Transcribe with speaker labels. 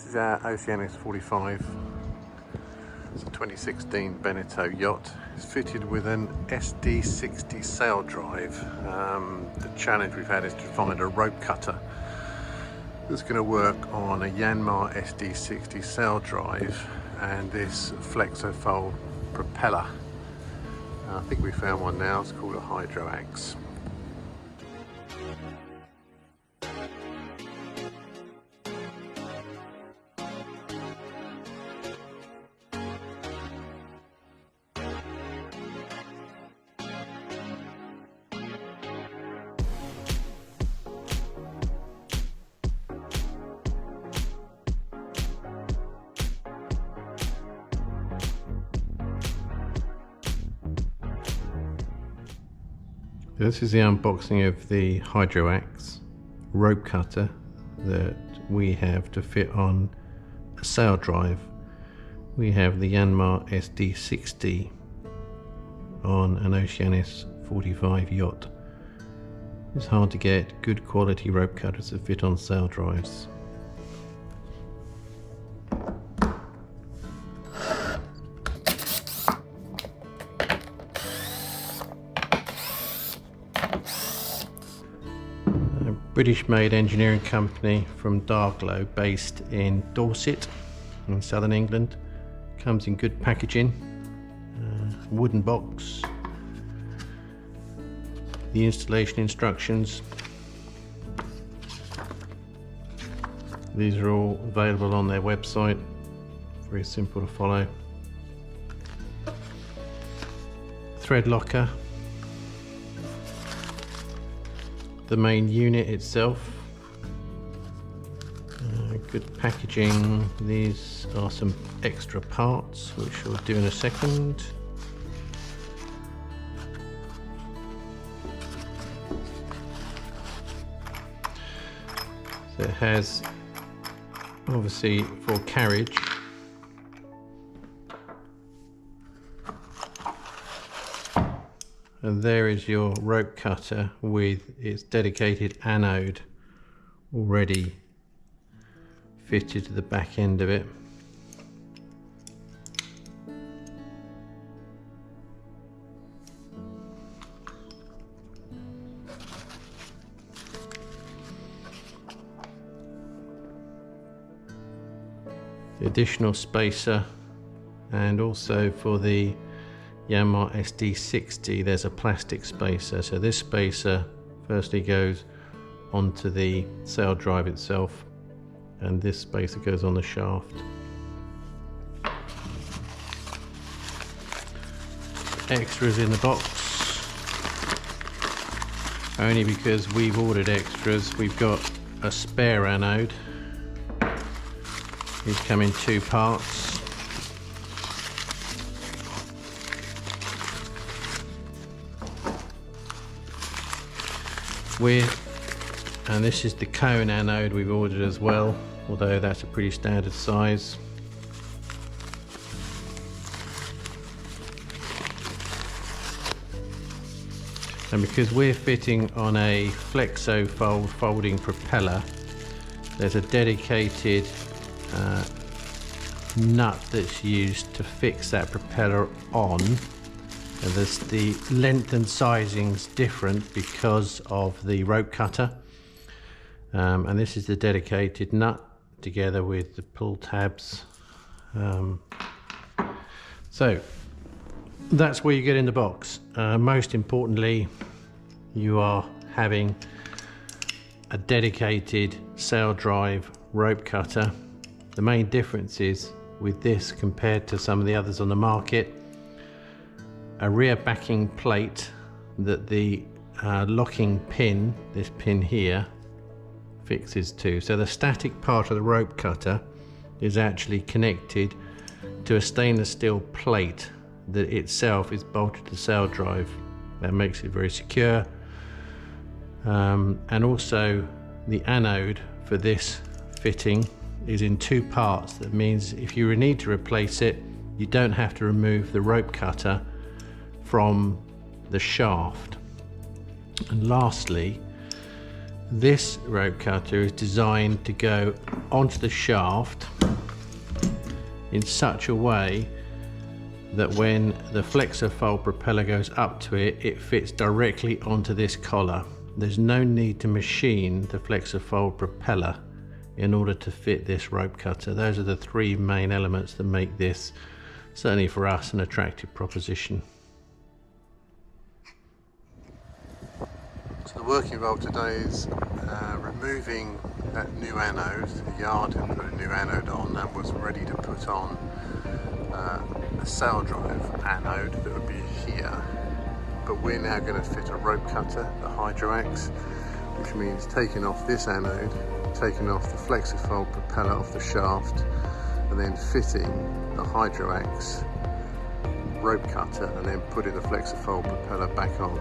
Speaker 1: is our Oceanus 45. It's a 2016 Beneteau yacht. It's fitted with an SD60 Saildrive. The challenge we've had is to find a rope cutter that's going to work on a Yanmar SD60 Saildrive and this flexofold propeller. I think we found one now. It's called a Hydroaxe. This is the unboxing of the Hydroaxe rope cutter that we have to fit on a Saildrive. We have the Yanmar SD60 on an Oceanus 45 yacht. It's hard to get good quality rope cutters that fit on Saildrives. British-made engineering company from Darglow, based in Dorset in southern England. Comes in good packaging, wooden box, the installation instructions. These are all available on their website, very simple to follow. Thread locker. The main unit itself, good packaging. These are some extra parts which we'll do in a second. So it has, obviously, for carriage, and there is your rope cutter with its dedicated anode already fitted to the back end of it. The additional spacer, and also for the Yanmar SD60 there's a plastic spacer. So this spacer firstly goes onto the Saildrive itself, and this spacer goes on the shaft. Extras in the box, only because we've ordered extras. We've got a spare anode. These come in two parts. And this is the cone anode we've ordered as well, although that's a pretty standard size. And because we're fitting on a flexofold folding propeller, there's a dedicated nut that's used to fix that propeller on. And the length and sizing's different because of the rope cutter, and this is the dedicated nut together with the pull tabs. So that's where you get in the box. Most importantly, you are having a dedicated Saildrive rope cutter. The main difference is with this compared to some of the others on the market, a rear backing plate that the locking pin, this pin here, fixes to. So the static part of the rope cutter is actually connected to a stainless steel plate that itself is bolted to the Saildrive. That makes it very secure. And also the anode for this fitting is in two parts. That means if you need to replace it, you don't have to remove the rope cutter from the shaft. And lastly, This rope cutter is designed to go onto the shaft in such a way that when the flexor fold propeller goes up to it, it fits directly onto this collar. There's no need to machine the flexor fold propeller in order to fit this rope cutter. Those are the three main elements that make this, certainly for us, an attractive proposition. So the working involved today is removing that new anode. The yard had put a new anode on and was ready to put on a Saildrive anode that would be here. But we're now going to fit a rope cutter, the Hydroaxe, which means taking off this anode, taking off the flexor fold propeller off the shaft, and then fitting the Hydroaxe rope cutter and then putting the flexor fold propeller back on.